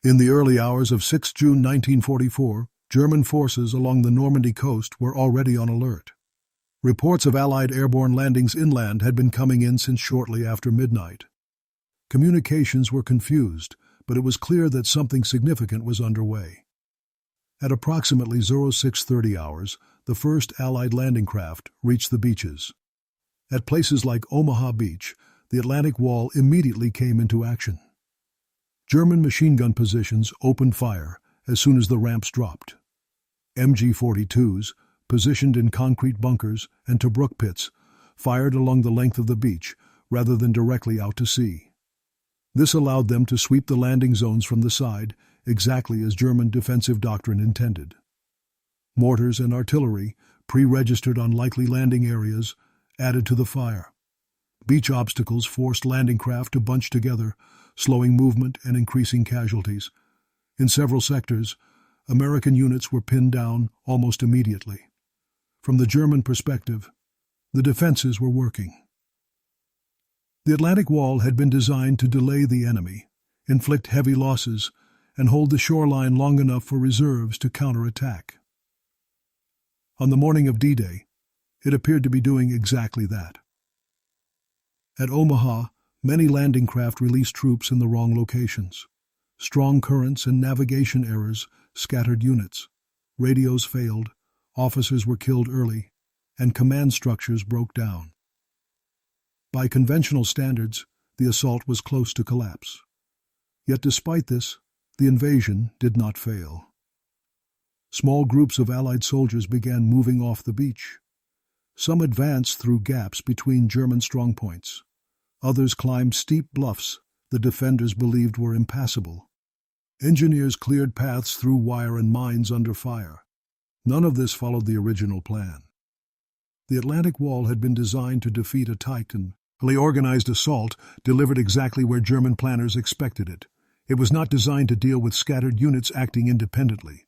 In the early hours of 6 June 1944, German forces along the Normandy coast were already on alert. Reports of Allied airborne landings inland had been coming in since shortly after midnight. Communications were confused, but it was clear that something significant was underway. At approximately 0630 hours, the first Allied landing craft reached the beaches. At places like Omaha Beach, the Atlantic Wall immediately came into action. German machine gun positions opened fire as soon as the ramps dropped. MG-42s, positioned in concrete bunkers and Tobruk pits, fired along the length of the beach rather than directly out to sea. This allowed them to sweep the landing zones from the side, exactly as German defensive doctrine intended. Mortars and artillery, pre-registered on likely landing areas, added to the fire. Beach obstacles forced landing craft to bunch together, slowing movement and increasing casualties. In several sectors, American units were pinned down almost immediately. From the German perspective, the defenses were working. The Atlantic Wall had been designed to delay the enemy, inflict heavy losses, and hold the shoreline long enough for reserves to counterattack. On the morning of D-Day, it appeared to be doing exactly that. At Omaha, many landing craft released troops in the wrong locations. Strong currents and navigation errors scattered units. Radios failed, officers were killed early, and command structures broke down. By conventional standards, the assault was close to collapse. Yet despite this, the invasion did not fail. Small groups of Allied soldiers began moving off the beach. Some advanced through gaps between German strongpoints. Others climbed steep bluffs the defenders believed were impassable. Engineers cleared paths through wire and mines under fire. None of this followed the original plan. The Atlantic Wall had been designed to defeat a tightly organized assault delivered exactly where German planners expected it. It was not designed to deal with scattered units acting independently.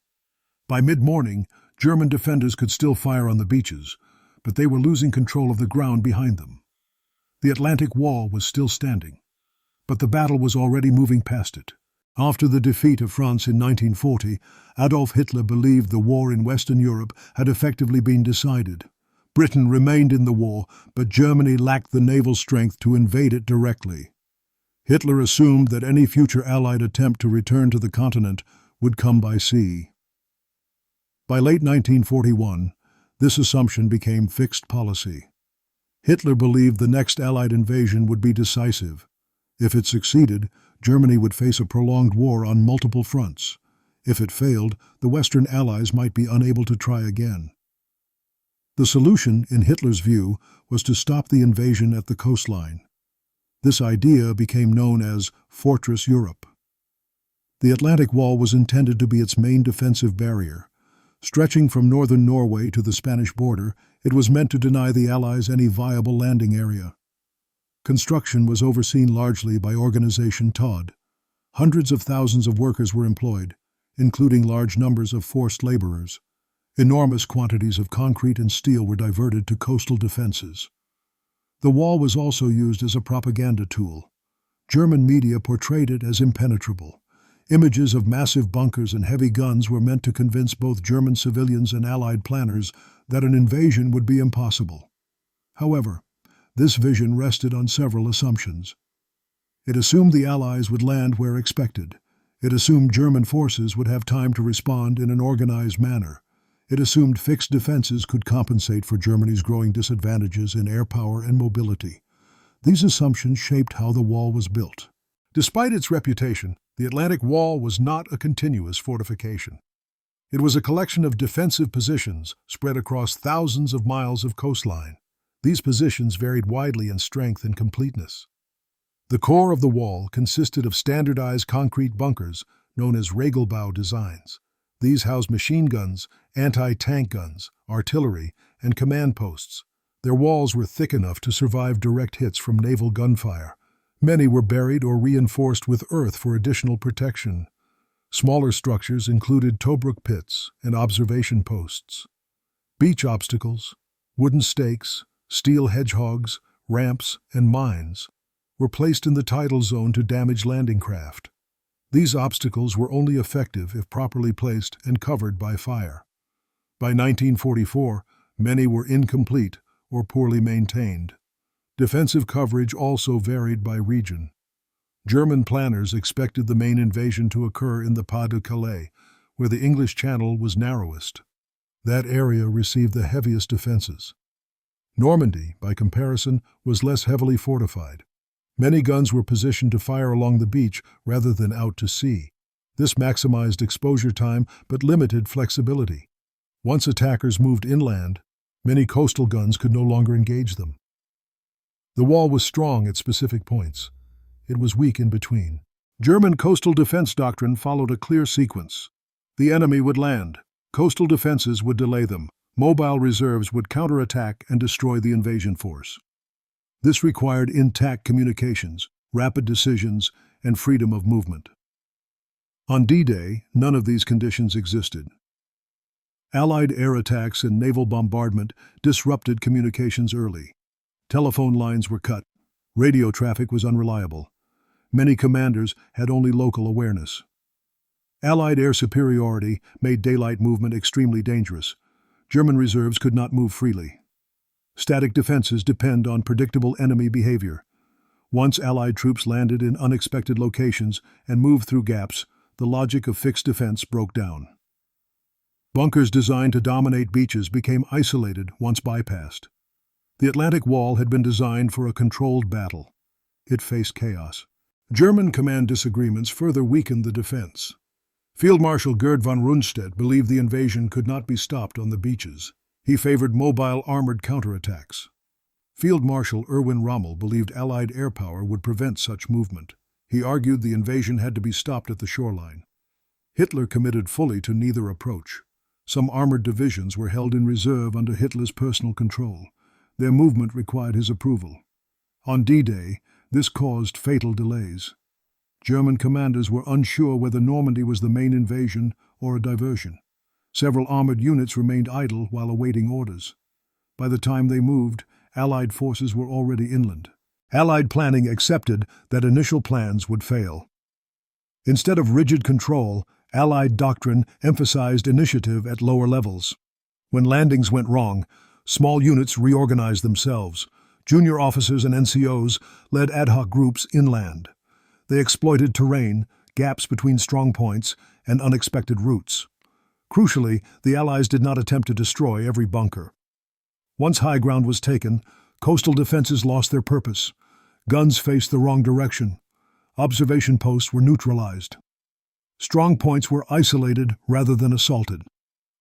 By mid-morning, German defenders could still fire on the beaches, but they were losing control of the ground behind them. The Atlantic Wall was still standing, but the battle was already moving past it. After the defeat of France in 1940, Adolf Hitler believed the war in Western Europe had effectively been decided. Britain remained in the war, but Germany lacked the naval strength to invade it directly. Hitler assumed that any future Allied attempt to return to the continent would come by sea. By late 1941, this assumption became fixed policy. Hitler believed the next Allied invasion would be decisive. If it succeeded, Germany would face a prolonged war on multiple fronts. If it failed, the Western Allies might be unable to try again. The solution, in Hitler's view, was to stop the invasion at the coastline. This idea became known as Fortress Europe. The Atlantic Wall was intended to be its main defensive barrier. Stretching from northern Norway to the Spanish border, it was meant to deny the Allies any viable landing area. Construction was overseen largely by Organization Todd. Hundreds of thousands of workers were employed, including large numbers of forced laborers. Enormous quantities of concrete and steel were diverted to coastal defenses. The wall was also used as a propaganda tool. German media portrayed it as impenetrable. Images of massive bunkers and heavy guns were meant to convince both German civilians and Allied planners that an invasion would be impossible. However, this vision rested on several assumptions. It assumed the Allies would land where expected. It assumed German forces would have time to respond in an organized manner. It assumed fixed defenses could compensate for Germany's growing disadvantages in air power and mobility. These assumptions shaped how the wall was built. Despite its reputation, the Atlantic Wall was not a continuous fortification. It was a collection of defensive positions spread across thousands of miles of coastline. These positions varied widely in strength and completeness. The core of the wall consisted of standardized concrete bunkers known as Regelbau designs. These housed machine guns, anti-tank guns, artillery, and command posts. Their walls were thick enough to survive direct hits from naval gunfire. Many were buried or reinforced with earth for additional protection. Smaller structures included Tobruk pits and observation posts. Beach obstacles, wooden stakes, steel hedgehogs, ramps, and mines were placed in the tidal zone to damage landing craft. These obstacles were only effective if properly placed and covered by fire. By 1944, many were incomplete or poorly maintained. Defensive coverage also varied by region. German planners expected the main invasion to occur in the Pas-de-Calais, where the English Channel was narrowest. That area received the heaviest defenses. Normandy, by comparison, was less heavily fortified. Many guns were positioned to fire along the beach rather than out to sea. This maximized exposure time but limited flexibility. Once attackers moved inland, many coastal guns could no longer engage them. The wall was strong at specific points. It was weak in between. German coastal defense doctrine followed a clear sequence. The enemy would land. Coastal defenses would delay them. Mobile reserves would counterattack and destroy the invasion force. This required intact communications, rapid decisions, and freedom of movement. On D-Day, none of these conditions existed. Allied air attacks and naval bombardment disrupted communications early. Telephone lines were cut. Radio traffic was unreliable. Many commanders had only local awareness. Allied air superiority made daylight movement extremely dangerous. German reserves could not move freely. Static defenses depend on predictable enemy behavior. Once Allied troops landed in unexpected locations and moved through gaps, the logic of fixed defense broke down. Bunkers designed to dominate beaches became isolated once bypassed. The Atlantic Wall had been designed for a controlled battle. It faced chaos. German command disagreements further weakened the defense. Field Marshal Gerd von Rundstedt believed the invasion could not be stopped on the beaches. He favored mobile armored counterattacks. Field Marshal Erwin Rommel believed Allied air power would prevent such movement. He argued the invasion had to be stopped at the shoreline. Hitler committed fully to neither approach. Some armored divisions were held in reserve under Hitler's personal control. Their movement required his approval. On D-Day, this caused fatal delays. German commanders were unsure whether Normandy was the main invasion or a diversion. Several armored units remained idle while awaiting orders. By the time they moved, Allied forces were already inland. Allied planning accepted that initial plans would fail. Instead of rigid control, Allied doctrine emphasized initiative at lower levels. When landings went wrong, small units reorganized themselves. Junior officers and NCOs led ad hoc groups inland. They exploited terrain, gaps between strong points, and unexpected routes. Crucially, the Allies did not attempt to destroy every bunker. Once high ground was taken, coastal defenses lost their purpose. Guns faced the wrong direction. Observation posts were neutralized. Strong points were isolated rather than assaulted.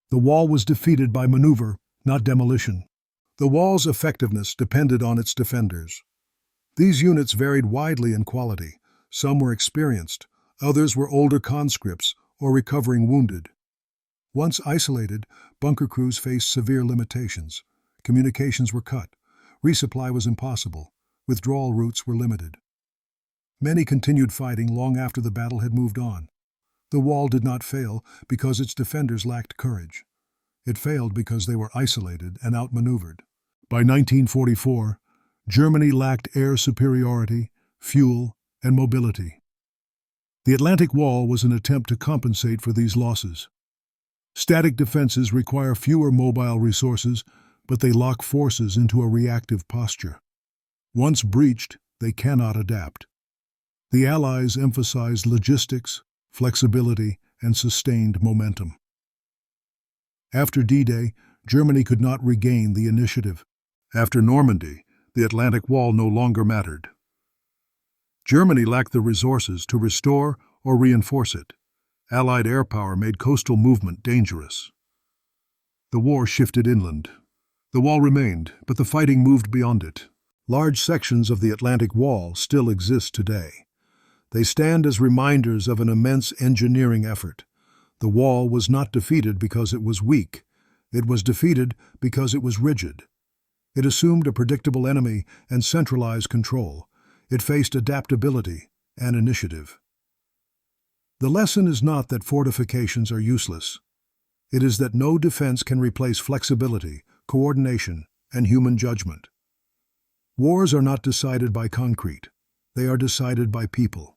The wall was defeated by maneuver, not demolition. The wall's effectiveness depended on its defenders. These units varied widely in quality. Some were experienced, others were older conscripts or recovering wounded. Once isolated, bunker crews faced severe limitations. Communications were cut. Resupply was impossible. Withdrawal routes were limited. Many continued fighting long after the battle had moved on. The wall did not fail because its defenders lacked courage. It failed because they were isolated and outmaneuvered. By 1944, Germany lacked air superiority, fuel, and mobility. The Atlantic Wall was an attempt to compensate for these losses. Static defenses require fewer mobile resources, but they lock forces into a reactive posture. Once breached, they cannot adapt. The Allies emphasized logistics, flexibility, and sustained momentum. After D-Day, Germany could not regain the initiative. After Normandy, the Atlantic Wall no longer mattered. Germany lacked the resources to restore or reinforce it. Allied air power made coastal movement dangerous. The war shifted inland. The wall remained, but the fighting moved beyond it. Large sections of the Atlantic Wall still exist today. They stand as reminders of an immense engineering effort. The wall was not defeated because it was weak. It was defeated because it was rigid. It assumed a predictable enemy and centralized control. It faced adaptability and initiative. The lesson is not that fortifications are useless. It is that no defense can replace flexibility, coordination, and human judgment. Wars are not decided by concrete. They are decided by people.